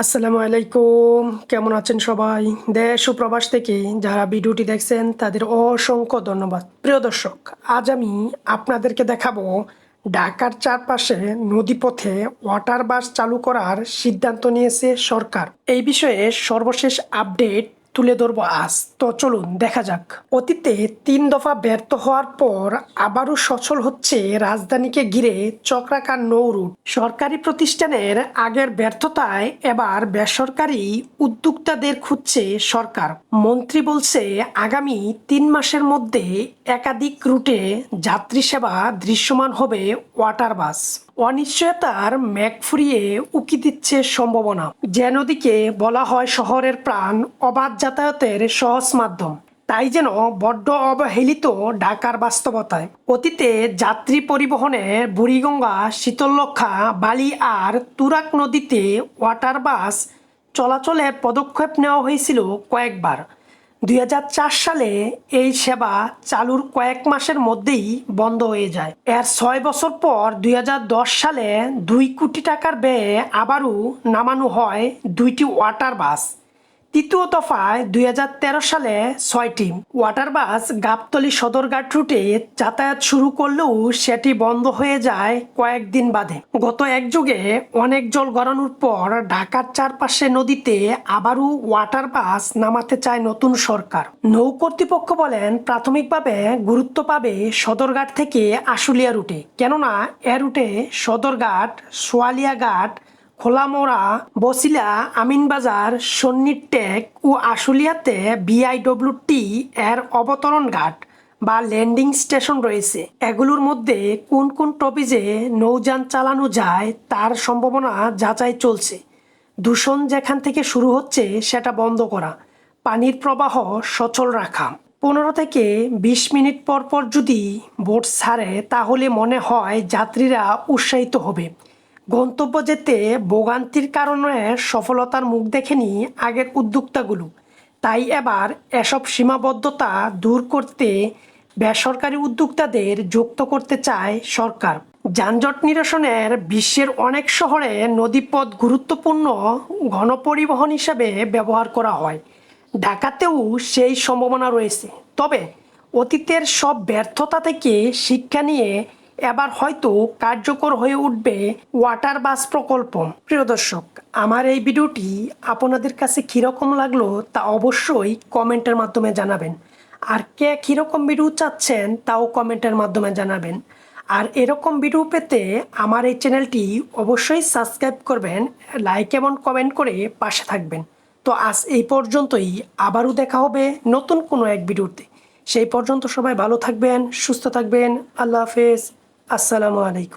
আসসালামু আলাইকুম। কেমন আছেন সবাই? দেশ ও প্রবাস থেকে যারা ভিডিওটি দেখছেন তাদের অসংখ্য ধন্যবাদ। প্রিয় দর্শক, আজ আমি আপনাদেরকে দেখাবো ঢাকার চারপাশে নদীপথে ওয়াটার বাস চালু করার সিদ্ধান্ত নিয়েছে সরকার। এই বিষয়ে সর্বশেষ আপডেট তুলে ধরবো আজ। তো চলুন দেখা যাক। অতীতে ৩ দফা ব্যর্থ হওয়ার পর আবারও সচল হচ্ছে রাজধানীকে ঘিরে চক্রাকার নৌরুট। সরকারি প্রতিষ্ঠানের আগের ব্যর্থতায় এবার বেসরকারি উদ্যোক্তাদের খুঁজছে সরকার। মন্ত্রী বলছে আগামী ৩ মাসের মধ্যে একাধিক রুটে যাত্রী সেবা দৃশ্যমান হবে ওয়াটার বাস। অনিশ্চয়তার মেঘ ফুরিয়ে উকি দিচ্ছে সম্ভাবনা। যে নদীকে বলা হয় শহরের প্রাণ, অবাধ যাতায়াতের সহজ মাধ্যম, তাই যেন বড্ড অবহেলিত ঢাকার বাস্তবতায়। অতীতে যাত্রী পরিবহনে বুড়িগঙ্গা, শীতললক্ষা, বালি আর তুরাগ নদীতে ওয়াটার বাস চলাচলের পদক্ষেপ নেওয়া হয়েছিল কয়েকবার। ২০০৪ সালে এই সেবা চালুর কয়েক মাসের মধ্যেই বন্ধ হয়ে যায়। এর ৬ বছর পর ২০১০ সালে ২ কোটি টাকার ব্যয়ে আবারও নামানো হয় ২টি ওয়াটার বাস। তৃতীয় দফায় ২০১৩ সালে ৬টি ওয়াটার বাস গাবতলী সদরঘাট রুটে যাতায়াত শুরু করলেও সেটি বন্ধ হয়ে যায় কয়েকদিন বাদে। গত এক যুগে অনেক জল গড়ানোর পর ঢাকার চারপাশে নদীতে আবারও ওয়াটার বাস নামাতে চায় নতুন সরকার। নৌ কর্তৃপক্ষ বলেন প্রাথমিকভাবে গুরুত্ব পাবে সদরঘাট থেকে আশুলিয়া রুটে, কেননা এ রুটে সদরঘাট, সোয়ালিয়াঘাট, খোলামোড়া, বসিলা, আমিনবাজার, সন্নিটেক ও আশুলিয়াতে বিআইডব্লিউটি এর অবতরণ ঘাট বা ল্যান্ডিং স্টেশন রয়েছে। এগুলোর মধ্যে কোন কোন টপিজে নৌযান চালানো যায় তার সম্ভাবনা যাচাই চলছে। দূষণ যেখান থেকে শুরু হচ্ছে সেটা বন্ধ করা, পানির প্রবাহ সচল রাখা। ১৫ থেকে ২০ মিনিট পর পর যদি বোট ছাড়ে তাহলে মনে হয় যাত্রীরা উৎসাহিত হবে। গন্তব্য যেতে ভোগান্তির কারণে সফলতার মুখ দেখেনি আগের উদ্যোক্তাগুলো, তাই এবার এসব সীমাবদ্ধতা দূর করতে বেসরকারি উদ্যোক্তাদের যুক্ত করতে চায় সরকার। যানজট নিরসনের বিশ্বের অনেক শহরে নদীপথ গুরুত্বপূর্ণ গণপরিবহন হিসাবে ব্যবহার করা হয়। ঢাকাতেও সেই সম্ভাবনা রয়েছে, তবে অতীতের সব ব্যর্থতা থেকে শিক্ষা নিয়ে এবার হয়তো কার্যকর হয়ে উঠবে ওয়াটার বাস প্রকল্প। প্রিয় দর্শক, আমার এই ভিডিওটি আপনাদের কাছে কীরকম লাগলো তা অবশ্যই কমেন্টের মাধ্যমে জানাবেন। আর কে কীরকম ভিডিও চাচ্ছেন তাও কমেন্টের মাধ্যমে জানাবেন। আর এরকম ভিডিও পেতে আমার এই চ্যানেলটি অবশ্যই সাবস্ক্রাইব করবেন, লাইক এবং কমেন্ট করে পাশে থাকবেন। তো আজ এই পর্যন্তই, আবারও দেখা হবে নতুন কোনো এক ভিডিওতে। সেই পর্যন্ত সবাই ভালো থাকবেন, সুস্থ থাকবেন। আল্লাহ হাফেজ। আসসালামু আলাইকুম।